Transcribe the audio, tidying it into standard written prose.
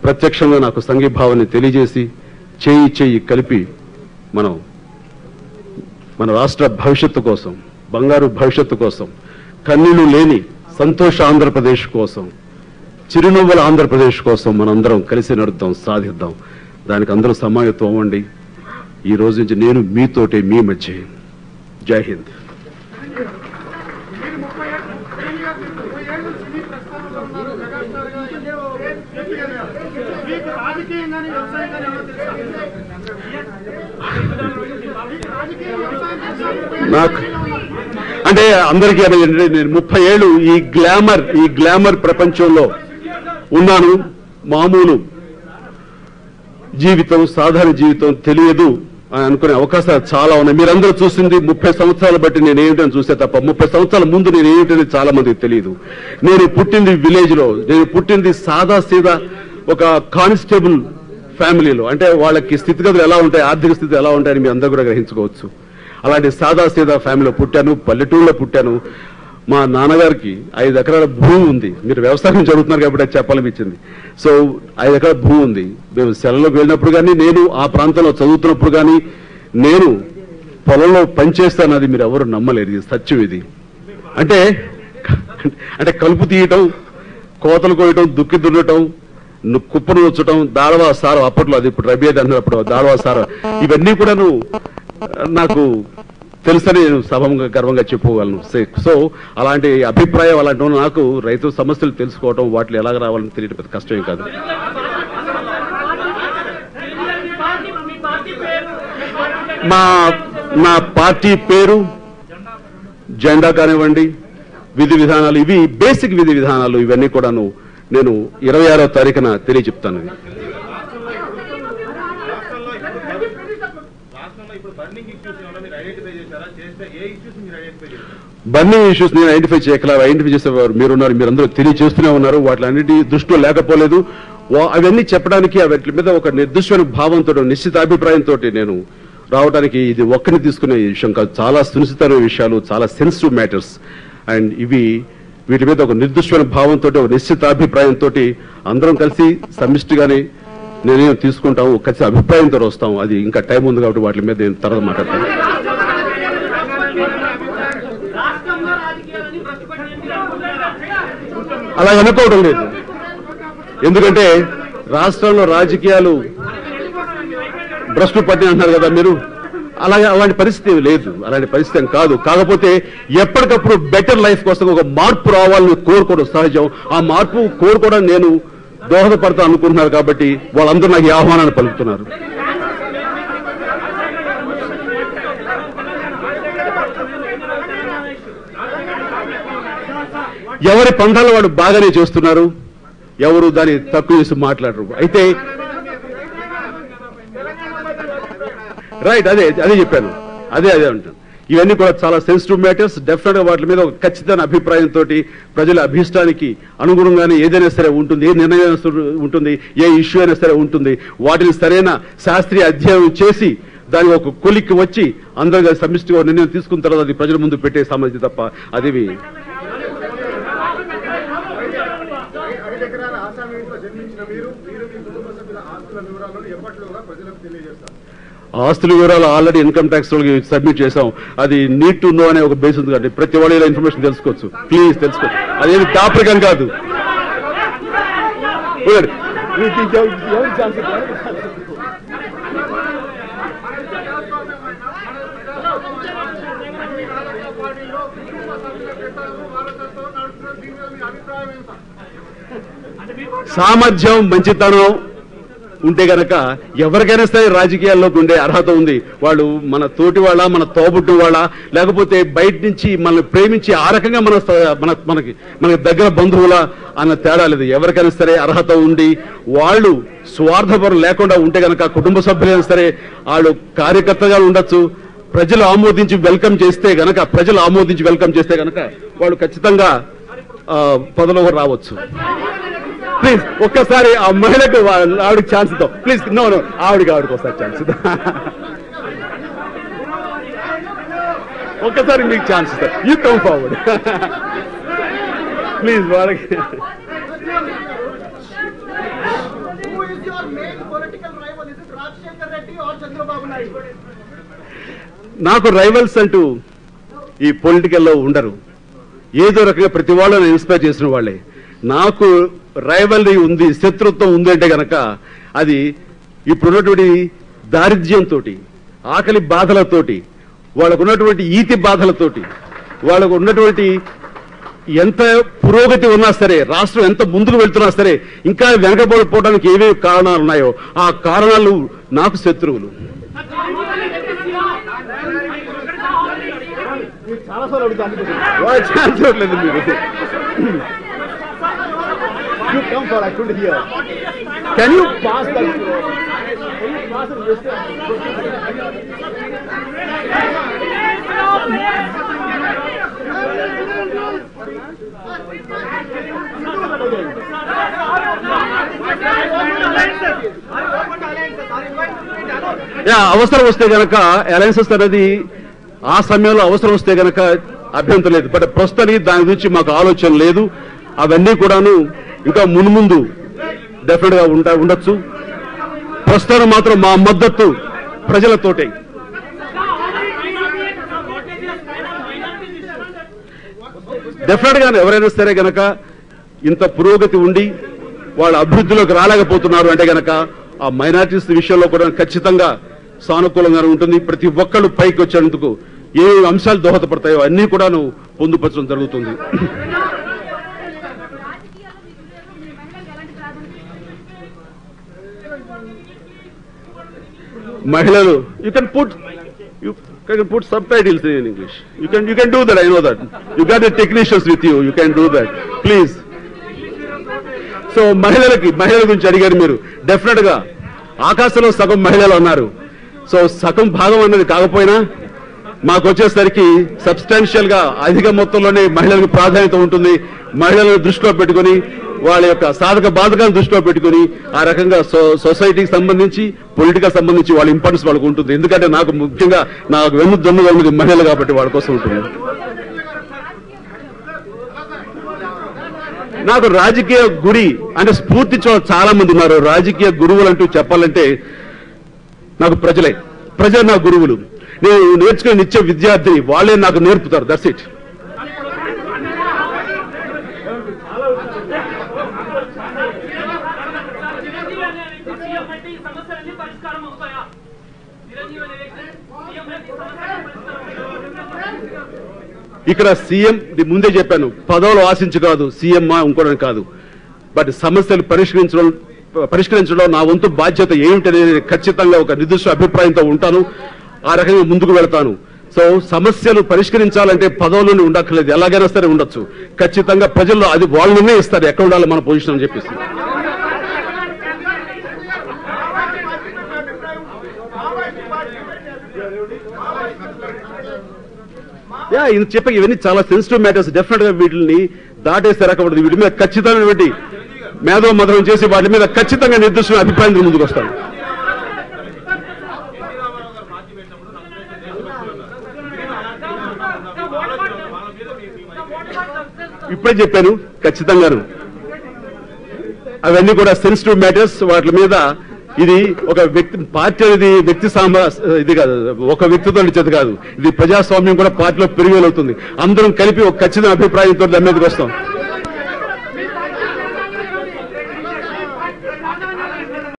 ప్రత్యక్షంగా నాకు సంఘీభావాన్ని తెలియజేసి చేయి కలిపి మనం మన రాష్ట్ర భవిష్యత్తు కోసం, బంగారు భవిష్యత్తు కోసం, కన్నీళ్లు లేని సంతోష ఆంధ్రప్రదేశ్ కోసం, చిరునవ్వుల ఆంధ్రప్రదేశ్ కోసం మనందరం కలిసి నడుద్దాం, సాధిద్దాం. దానికి అందరూ సమాయత్వం అవ్వండి. ఈ రోజు నుంచి నేను మీతోటే, మీ మధ్య. జై హింద్. నాకు అంటే అందరికీ నేను 30 ఏళ్ళు ఈ గ్లామర్ ప్రపంచంలో ఉన్నాను. మామూలు జీవితం, సాధారణ జీవితం తెలియదు అని అనుకునే అవకాశాలు చాలా ఉన్నాయి. మీరందరూ చూసింది 30 సంవత్సరాలు బట్టి నేను ఏమిటని చూసే తప్ప 30 సంవత్సరాల ముందు నేను ఏమిటని చాలా మందికి తెలియదు. నేను పుట్టింది విలేజ్ లో, నేను పుట్టింది సాదా సీదా ఒక కానిస్టేబుల్ ఫ్యామిలీలో. అంటే వాళ్ళకి స్థితిగతులు ఎలా ఉంటాయి, ఆర్థిక స్థితి ఎలా ఉంటాయని మీ అందరూ కూడా గ్రహించుకోవచ్చు. అలాంటి సాదా సీదా ఫ్యామిలీలో పుట్టాను, పల్లెటూరులో పుట్టాను. మా నాన్నగారికి 5 ఎకరాల భూమి ఉంది. మీరు వ్యవసాయం చదువుతున్నారు కాబట్టి అది చెప్పాలనిపించింది. సో 5 ఎకరాల భూమి ఉంది. మేము సెలవులోకి వెళ్ళినప్పుడు కానీ, నేను ఆ ప్రాంతంలో చదువుతున్నప్పుడు కానీ, నేను పొలంలో పనిచేస్తాను. అది మీరు ఎవరు నమ్మలేరు, ఇది సత్యం. ఇది అంటే కలుపు తీయటం, కోతలు కోయటం, దుక్కి దున్నటం, కుప్పను వచ్చటం, దాడవా సారం, అప్పట్లో అది ఇప్పుడు రబీ అది అన్నప్పుడు దాడవా సారం, ఇవన్నీ కూడాను నాకు తెలుసని నేను సభంగా గర్వంగా చెప్పుకోగలను. సో అలాంటి అభిప్రాయం అలాంటి నాకు రైతు సమస్యలు తెలుసుకోవటం, వాటిలో ఎలాగ రావాలని తెలియడం పెద్ద కష్టమే కాదు. నా పార్టీ పేరు, జెండా కానివ్వండి, విధి విధానాలు, ఇవి బేసిక్ విధి విధానాలు, ఇవన్నీ కూడాను నేను 26వ తారీఖున తెలియచెప్తాను. బర్నింగ్ ఇష్యూస్ నేను ఐడెంటిఫై చేయగల, ఐడెంటిఫై చేసేవారు మీరున్నారు, మీరందరూ తెలియచేస్తూనే ఉన్నారు. వాటిలన్నిటి దృష్టిలో లేకపోలేదు. అవన్నీ చెప్పడానికి వాటి మీద ఒక నిర్దిష్టమైన భావంతో, నిశ్చిత అభిప్రాయంతో నేను రావడానికి ఇది ఒక్కరిని తీసుకునే విషయం కాదు. చాలా సునిశ్చితమైన విషయాలు, చాలా సెన్సిటివ్ మ్యాటర్స్. అండ్ వీటి మీద ఒక నిర్దిష్టమైన భావంతో, ఒక నిశ్చిత అభిప్రాయంతో అందరం కలిసి సమిష్టిగానే నిర్ణయం తీసుకుంటాము, కలిసి అభిప్రాయంతో వస్తాము. అది ఇంకా టైం ఉంది కాబట్టి వాటి మీద నేను తర్వాత మాట్లాడతాను. అలా అనుకోవడం లేదు, ఎందుకంటే రాష్ట్రంలో రాజకీయాలు భ్రష్టు పట్టి అంటున్నారు కదా మీరు. అలాంటి పరిస్థితి లేదు, అలాంటి పరిస్థితి కాదు. కాకపోతే ఎప్పటికప్పుడు బెటర్ లైఫ్ కోసం ఒక మార్పు రావాలని కోరుకోవడం సహజం. ఆ మార్పు కోరుకోవడం నేను దోహదపడతా అనుకుంటున్నారు కాబట్టి వాళ్ళందరూ నాకు ఈ ఆహ్వానాన్ని పలుకుతున్నారు. ఎవరి పంథాలు వాడు బాగానే చేస్తున్నారు, ఎవరు దాన్ని తక్కువ చేసి మాట్లాడరు. అయితే రైట్, అదే చెప్పాను, అదే ఉంటాను. ఇవన్నీ కూడా చాలా సెన్సిటివ్ మ్యాటర్స్. డెఫినెట్ గా వాటి మీద ఒక ఖచ్చితమైన అభిప్రాయంతో, ప్రజల అభిష్టానికి అనుగుణంగానే ఏదైనా సరే ఉంటుంది, ఏ నిర్ణయం ఉంటుంది, ఏ ఇష్యూ అయినా సరే ఉంటుంది. వాటిని సరైన శాస్త్రీయ అధ్యయనం చేసి దానికి ఒక కొలిక్కి వచ్చి అందరిగా సమిష్టిగా నిర్ణయం తీసుకున్న తర్వాత అది ప్రజల ముందు పెట్టే సామర్థ్యం తప్ప అదేవి ఆస్తుల వివరాలు ఆల్రెడీ ఇన్కమ్ ట్యాక్స్ వాళ్ళకి సబ్మిట్ చేసాం. అది నీడ్ టు నో అనే ఒక బేస్ ఉంది కాబట్టి ప్రతి వాళ్ళు ఇన్ఫర్మేషన్ తెలుసుకోవచ్చు. ప్లీజ్ తెలుసుకోవచ్చు, అదేమి దాపరికం కాదు. సామర్థ్యం, మంచితనం ఉంటే గనక ఎవరికైనా సరే రాజకీయాల్లోకి ఉండే అర్హత ఉంది. వాళ్ళు మన తోటి వాళ్ళ, మన తోబుట్టు వాళ్ళ, లేకపోతే బయట నుంచి మనల్ని ప్రేమించి ఆ రకంగా మనకి దగ్గర బంధువుల అన్న తేడా లేదు. ఎవరికైనా సరే అర్హత ఉండి వాళ్ళు స్వార్థపరం లేకుండా ఉంటే గనక, కుటుంబ సభ్యులైనా సరే వాళ్ళు కార్యకర్తగా ఉండొచ్చు. ప్రజలు ఆమోదించి వెల్కమ్ చేస్తే గనక వాళ్ళు ఖచ్చితంగా పదవిలో రావచ్చు. ప్లీజ్ ఒక్కసారి ఆ మహిళకు ఆవిడకి ఛాన్స్ ఇద్దాం. ప్లీజ్ నో ఆవిడకి ఒకసారి ఛాన్స్ ఇద్దాం. ఒక్కసారి మీకు ఛాన్స్ ఇద్దాం. You come forward please. వాళ్ళకి నాకు రైవల్స్ అంటూ ఈ పొలిటికల్లో ఉండరు. ఏదో రకంగా ప్రతి వాళ్ళని ఇన్స్పైర్ చేసిన వాళ్ళే. నాకు రైవల్రీ ఉంది, శత్రుత్వం ఉంది అంటే గనక అది ఇప్పుడున్నటువంటి దారిద్ర్యంతో, ఆకలి బాధలతోటి, వాళ్ళకు ఉన్నటువంటి ఈతి బాధలతోటి, వాళ్ళకు ఉన్నటువంటి ఎంత పురోగతి ఉన్నా సరే, రాష్ట్రం ఎంత ముందుకు వెళ్తున్నా సరే ఇంకా వెనకబడిపోవడానికి ఏవేవి కారణాలు ఉన్నాయో ఆ కారణాలు నాకు శత్రువులు. Can you pass that? అవసరం వస్తే గనక అలయన్సెస్ అనేది ఆ సమయంలో అవసరం వస్తే గనక అభ్యంతరం లేదు. బట్ ప్రస్తుతానికి దాని గురించి మాకు ఆలోచన లేదు. అవన్నీ కూడాను ఇంకా మున్ముందు డెఫినెట్ గా ఉండొచ్చు. ప్రస్తుతం మాత్రం మా మద్దతు ప్రజలతోటే. డెఫినెట్ గా ఎవరైనా సరే గనక ఇంత పురోగతి ఉండి వాళ్ళ అభివృద్ధిలోకి రాలేకపోతున్నారు అంటే గనక ఆ మైనారిటీస్ విషయంలో కూడా ఖచ్చితంగా సానుకూలంగా ఉంటుంది. ప్రతి ఒక్కళ్ళు పైకి వచ్చేందుకు ఏ అంశాలు దోహదపడతాయో అన్ని కూడాను పొందుపరచడం జరుగుతుంది. మహిళలు you can put subtitles in English. You can do that. I know that. You got the technicians with you. You can do that. Please. So మహిళల గురించి అడిగారు మీరు. డెఫినెట్ గా ఆకాశంలో సగం మహిళలు ఉన్నారు. సో సగం భాగం అన్నది కాకపోయినా మాకు వచ్చేసరికి సబ్స్టాన్షియల్ గా అధిక మొత్తంలోనే మహిళలకు ప్రాధాన్యత ఉంటుంది. మహిళలను దృష్టిలో పెట్టుకుని వాళ్ళ యొక్క సాధక బాధకాలను దృష్టిలో పెట్టుకుని ఆ రకంగా సొసైటీకి సంబంధించి పొలిటికల్ సంబంధించి వాళ్ళ ఇంపార్టెన్స్ వాళ్ళకు ఉంటుంది. ఎందుకంటే నాకు ముఖ్యంగా నాకు వెన్నుదన్నుగా ఉన్నది మహిళలు కాబట్టి వాళ్ళ కోసం ఉంటుంది. నాకు రాజకీయ గురి అంటే స్ఫూర్తి చాలా మంది ఉన్నారు. రాజకీయ గురువులు అంటూ చెప్పాలంటే నాకు ప్రజలు నా గురువులు. నేను నేర్చుకునే నిత్య విద్యార్థిని, వాళ్ళే నాకు నేర్పుతారు. That's it. ఇక్కడ సీఎం ముందే చెప్పాను, పదవులు ఆశించి కాదు, సీఎం ఇంకోవడం కాదు. బట్ సమస్యలు పరిష్కరించడంలో నా వంతు బాధ్యత ఏమిటనేది ఖచ్చితంగా ఒక నిర్దిష్ట అభిప్రాయంతో ఉంటాను. ఆ రకంగా ముందుకు వెళతాను. సో సమస్యలు పరిష్కరించాలంటే పదవులను ఉండక్కర్లేదు, ఎలాగైనా సరే ఉండొచ్చు. ఖచ్చితంగా ప్రజల్లో అది వాళ్ళనే ఇస్తారు ఎక్కడ ఉండాలి మన పొజిషన్ అని చెప్పేసి. చెప్పక ఇవన్నీ చాలా సెన్సిటివ్ మ్యాటర్స్. డెఫినెట్ గా వీటిని దాటేస్తే రకపడదు. వీటి మీద ఖచ్చితమైనటువంటి మేధో మదనం చేసి వాటి మీద ఖచ్చితంగా నిర్దిష్ట అభిప్రాయం ముందుకు వస్తాను. ఇప్పుడే చెప్పాను ఖచ్చితంగాను. అవన్నీ కూడా సెన్సిటివ్ మ్యాటర్స్. వాటి మీద ఇది ఒక వ్యక్తి పార్టీ అనేది ఇది కాదు, ఒక వ్యక్తితో చేతి కాదు. ఇది ప్రజాస్వామ్యం కూడా పార్టీలో పెరిగేలవుతుంది. అందరం కలిపి ఒక ఖచ్చితమైన అభిప్రాయంతో దాని మీదకి వస్తాం.